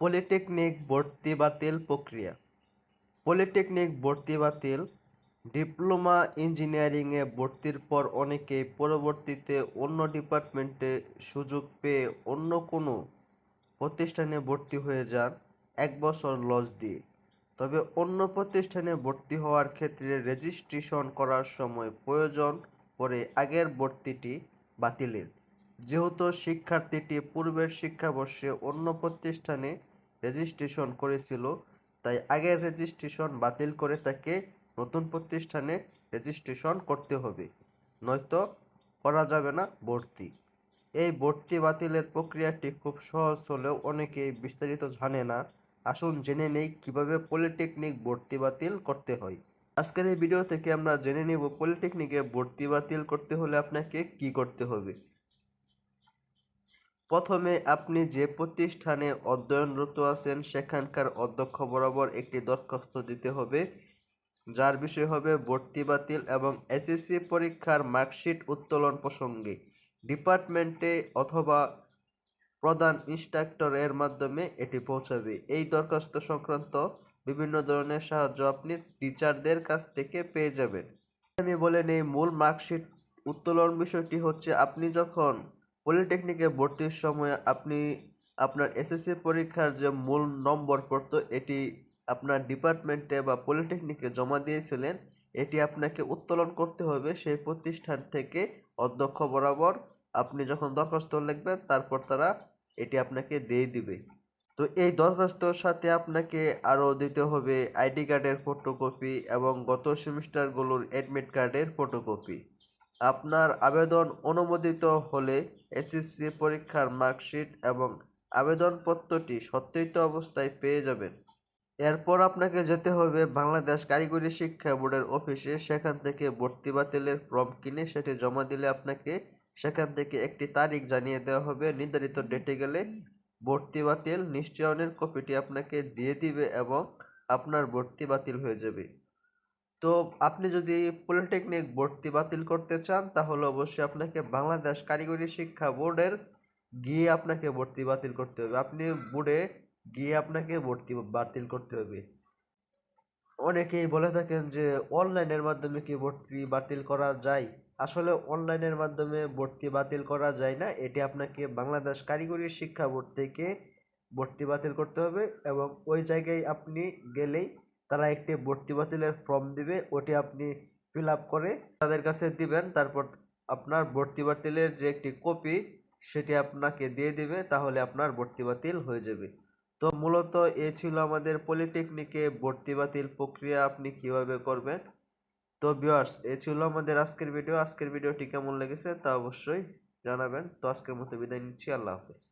Polytechnic ভর্তি বাতিল প্রক্রিয়া। পলিটেকনিক ভর্তি বাতিল। ডিপ্লোমা ইঞ্জিনিয়ারিংয়ে ভর্তির পর অনেকেই পরবর্তীতে অন্য ডিপার্টমেন্টে সুযোগ পেয়ে অন্য কোনো প্রতিষ্ঠানে ভর্তি হয়ে যান 1 বছর লস দিয়ে। তবে অন্য প্রতিষ্ঠানে ভর্তি হওয়ার ক্ষেত্রে রেজিস্ট্রেশন করার সময় প্রয়োজন পড়ে আগের ভর্তিটি বাতিলের। যেহেতু শিক্ষার্থীটি পূর্বের শিক্ষাবর্ষে অন্য প্রতিষ্ঠানে রেজিস্ট্রেশন করেছিল, তাই আগের রেজিস্ট্রেশন বাতিল করে তাকে নতুন প্রতিষ্ঠানে রেজিস্ট্রেশন করতে হবে, নয়তো করা যাবে না ভর্তি। এই ভর্তি বাতিলের প্রক্রিয়াটি খুব সহজ হলেও অনেকেই বিস্তারিত জানে না। আসুন জেনে নেই কিভাবে পলিটেকনিক ভর্তি বাতিল করতে হয়। আজকের এই ভিডিও থেকে আমরা জেনে নেব পলিটেকনিকে ভর্তি বাতিল করতে হলে আপনাকে কি করতে হবে। প্রথমে আপনি যে প্রতিষ্ঠানে অধ্যয়নরত আছেন সেখানকার অধ্যক্ষ বরাবর একটি দরখাস্ত দিতে হবে, যার বিষয় হবে ভর্তি বাতিল এবং এসএসসি পরীক্ষার মার্কশিট উত্তোলন প্রসঙ্গে ডিপার্টমেন্টে অথবা প্রধান ইন্সট্রাক্টর এর মাধ্যমে এটি পৌঁছাবে। এই দরখাস্ত সংক্রান্ত বিভিন্ন ধরনের সাহায্য আপনি টিচারদের কাছ থেকে পেয়ে যাবেন। আমি বলে নেই, মূল মার্কশিট উত্তোলন বিষয়টি হচ্ছে আপনি যখন পলিটেকনিকে ভর্তির সময় আপনি আপনার এসএসসি পরীক্ষার যে মূল নম্বর পড়তো এটি আপনার ডিপার্টমেন্টে বা পলিটেকনিকে জমা দিয়েছিলেন, এটি আপনাকে উত্তোলন করতে হবে সেই প্রতিষ্ঠান থেকে অধ্যক্ষ বরাবর। আপনি যখন দরখাস্ত লিখবেন তারপর তারা এটি আপনাকে দিয়ে দিবে। তো এই দরখাস্তর সাথে আপনাকে আরও দিতে হবে আইডি কার্ডের ফটোকপি এবং গত সেমিস্টারগুলোর অ্যাডমিট কার্ডের ফটোকপি। আপনার আবেদন অনুমোদিত হলে এসএসসি পরীক্ষার মার্কশিট এবং আবেদনপত্রটি সত্যায়িত অবস্থায় পেয়ে যাবেন। এরপর আপনাকে যেতে হবে বাংলাদেশ কারিগরি শিক্ষা বোর্ডের অফিসে। সেখান থেকে ভর্তি বাতিলের ফর্ম কিনে সেটি জমা দিলে আপনাকে সেখান থেকে একটি তারিখ জানিয়ে দেওয়া হবে। নির্ধারিত ডেটে গেলে ভর্তি বাতিল নিশ্চয়নের কপিটি আপনাকে দিয়ে দিবে এবং আপনার ভর্তি বাতিল হয়ে যাবে। তো আপনি যদি পলিটেকনিক ভর্তি বাতিল করতে চান তাহলে অবশ্যই আপনাকে বাংলাদেশ কারিগরি শিক্ষা বোর্ডের গিয়ে আপনাকে ভর্তি বাতিল করতে হবে। আপনি বোর্ডে গিয়ে আপনাকে ভর্তি বাতিল করতে হবে। অনেকেই বলে থাকেন যে অনলাইনের মাধ্যমে কি ভর্তি বাতিল করা যায়। আসলে অনলাইনের মাধ্যমে ভর্তি বাতিল করা যায় না, এটি আপনাকে বাংলাদেশ কারিগরি শিক্ষা বোর্ড থেকে ভর্তি বাতিল করতে হবে এবং ওই জায়গায় আপনি গেলেই তারা একটি ভর্তি বাতিলের ফর্ম দিবে, ওটি আপনি ফিল আপ করে তাদের কাছে দিবেন। তারপর আপনার ভর্তি বাতিলের যে একটি কপি সেটি আপনাকে দিয়ে দিবে, তাহলে আপনার ভর্তি বাতিল হয়ে যাবে। তো মূলত এ ছিল আমাদের পলিটেকনিকে ভর্তি বাতিল প্রক্রিয়া আপনি কিভাবে করবেন। তো ভিউয়ার্স, এ ছিল আমাদের আজকের ভিডিও। আজকের ভিডিওটি কেমন লেগেছে তা অবশ্যই জানাবেন। তো আজকের মতো বিদায় নিচ্ছি। আল্লাহ হাফেজ।